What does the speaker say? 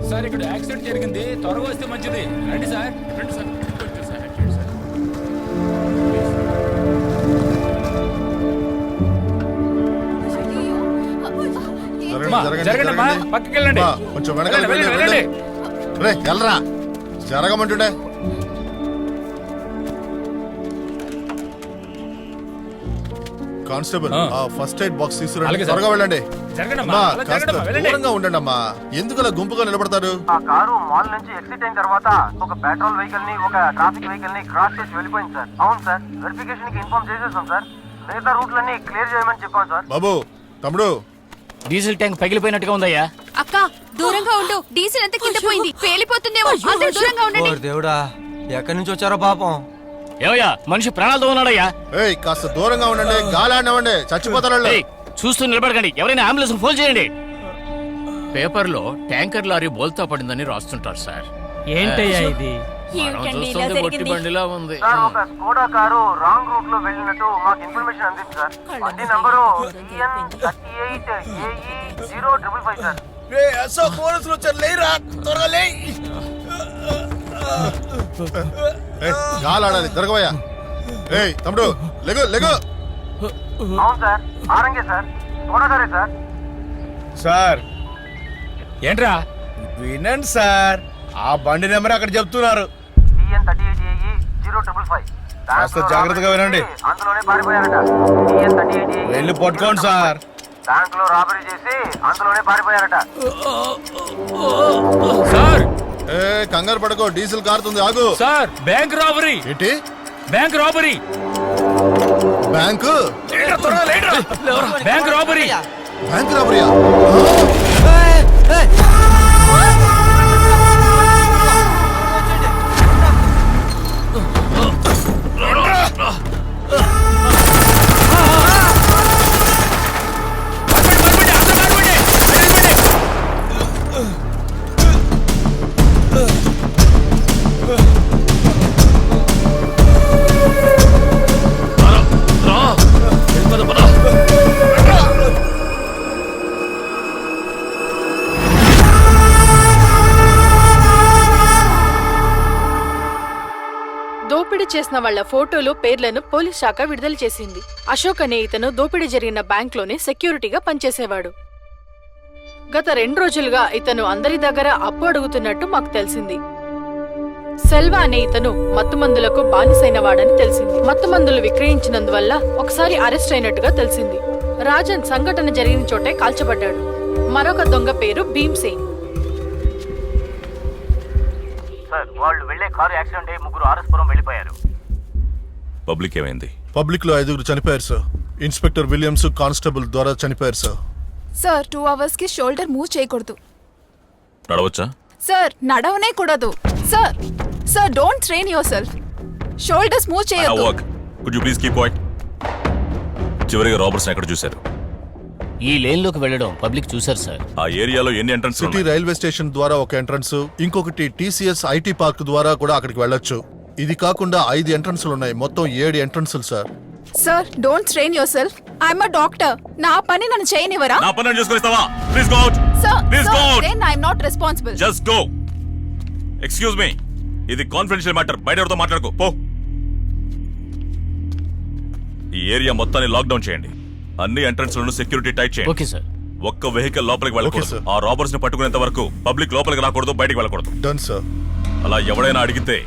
Sir ఇక్కడ accident జరిగింది, త్వరగా వస్తే మంచిది. రండి సార్. జరగండి, పక్కకి వెళ్ళండి. కొంచెం వెళ్ళండి. వెళ్ళరా, జరగమంటుండే. కానిస్టేబుల్, ఫస్ట్ ఎయిడ్ బాక్స్ తీసుకురండి. త్వరగా వెళ్ళండి. దూరంగా ఉండండి అమ్మా. ఎందుకు అలా గుంపుగా నిలబడతారు? ఆ కారు మాల్ నుంచి ఎగ్జిట్ అయిన తర్వాత ఒక పెట్రోల్ వెహికల్ ని, ఒక ట్రాఫిక్ వెహికల్ ని క్రాస్ చేసి వెళ్ళిపోయింది సార్. అవును సార్, వెరిఫికేషన్ కి ఇన్ఫార్మ్ చేసేసాం సార్. మిగతా రూట్లన్నీ క్లియర్ చేయమని చెప్పాం సార్. బాబు, తమ్ముడు, డీజిల్ ట్యాంక్ పగిలిపోయినట్టుగా ఉందయ్యా. అక్క, దూరంగా ఉండు. డీజిల్ ఎంత కింద పోయింది, పేలిపోతుందేమో. అందరూ దూరంగా ఉండండి. దేవుడా, ఎక్కడి నుంచి వచ్చారో పాపం. ఏమయ్యా, మనిషి ప్రాణాలతో ఉన్నాడయ్యా. కాస్త దూరంగా ఉండండి. గాలాడినవ్వండి, చచ్చిపోతారు. చూస్తూ నిలబడకండి. ఎవరైనా అంబులెన్స్ ఫోన్ చేయండి. పేపర్లో ట్యాంకర్ లారీ బోల్తా పడిందని రాస్తుంటారు సార్. ఏంటయ్యా ఇది? బండిలా ఉంది సార్. ఒక స్కోడా కారు రాంగ్ రూట్ లో వెళ్ళినట్టు మాకు ఇన్ఫర్మేషన్ అందింది సార్. బండి నంబరు EN38AE055 సార్. పోలీసులు వచ్చారు, లేరా, త్వరగా లే. గాలాడాలి, జరగవయ్యా. తమ్ముడు, లెగు. అవును సార్, ఆరంగే సార్, స్కోడా కారే సార్. సార్ ఏంట్రా? వినండి సార్, ఆ బండి నెంబర్ అక్కడ చెప్తున్నారు. EN38AE055. కాస్త జాగ్రత్తగా వినండి. అందులోనే పారిపోయారట. EN38AE వెళ్ళి పట్టుకోండి సార్. బ్యాంక్ లో రాబరీ చేసి అందులోనే పారిపోయారట. సార్, కంగారు పడుకో, డీజిల్ కారుతుంది, ఆగు. Sir, bank robbery. ఏంటి? Bank robbery. Bank? Bank robbery. Bank రాబరీయా? దోపిడీ చేసిన వాళ్ల ఫోటోలు, పేర్లను పోలీస్ శాఖ విడుదల చేసింది. అశోక్ అనే ఇతను దోపిడీ జరిగిన బ్యాంక్ లోనే సెక్యూరిటీగా పనిచేసేవాడు. గత 2 రోజులుగా ఇతను అందరి దగ్గర అప్పు అడుగుతున్నట్టు మాకు తెలిసింది. సెల్వా అనే ఇతను మత్తుమందులకు బానిసైనవాడని తెలిసింది. మత్తుమందులు విక్రయించినందువల్ల ఒకసారి అరెస్ట్ అయినట్టుగా తెలిసింది. రాజన్ సంఘటన జరిగిన చోటే కాల్చబడ్డాడు. మరొక దొంగ పేరు భీమ్సేన్. సార్, వాళ్ళు వెళ్లే కారు యాక్సిడెంట్ అయ్యి 3 ఆర్ఎస్పురం వెళ్ళిపోయారు. పబ్లిక్ ఏమైంది? పబ్లిక్ లో 5 చనిపోయారు సార్. ఇన్స్పెక్టర్ విలియమ్స్, కానిస్టేబుల్ ద్వారా చనిపోయారు సార్. సార్, 2 అవర్స్ కి షోల్డర్ మూవ్ చేయకూడదు. నడవచ్చా? సార్, నడవనే కూడదు. Sir don't train yourself. Shoulders move చేయొద్దు. Could you please keep quiet? చివరిగా రాబర్ట్స్ ఎక్కడ చూశారు? ఈ లేన్ లోకి వెళ్ళడం పబ్లిక్ చూశారు సార్. ఆ ఏరియాలో ఎన్ని ఎంట్రన్స్? సిటీ రైల్వే స్టేషన్ ద్వారా ఒక ఎంట్రన్స్, ఇంకొకటి TCS IT పార్క్ ద్వారా కూడా అక్కడికి వెళ్ళొచ్చు. ఇది కాకుండా 5 ఎంట్రన్స్లు ఉన్నాయి. మొత్తం 7 ఎంట్రన్స్లు సార్. Sir, don't train yourself. I'm a doctor. నా పని నన్ను చేయనివరా? నా పని చేసుకొస్తావా? Please go out. Sir, please go out. Then I'm not responsible. Just go. Excuse me, ఇది కాన్ఫిడెన్షియల్ మ్యాటర్. బయట ఎవరితో మాట్లాడుకో, పో. ఈ ఏరియా మొత్తాన్ని లాక్డౌన్ చేయండి. అన్ని ఎంట్రన్స్లను సెక్యూరిటీ టైట్ చేయండి. Okay sir. ఒక్క వెహికల్ లోపలికి వెళ్ళకూడదు. ఆ రాబర్స్ ని పట్టుకునేంత వరకు పబ్లిక్ లోపలికి రాకూడదు, బయటికి వెళ్ళకూడదు. Done sir. అలా ఎవడైనా అడిగితే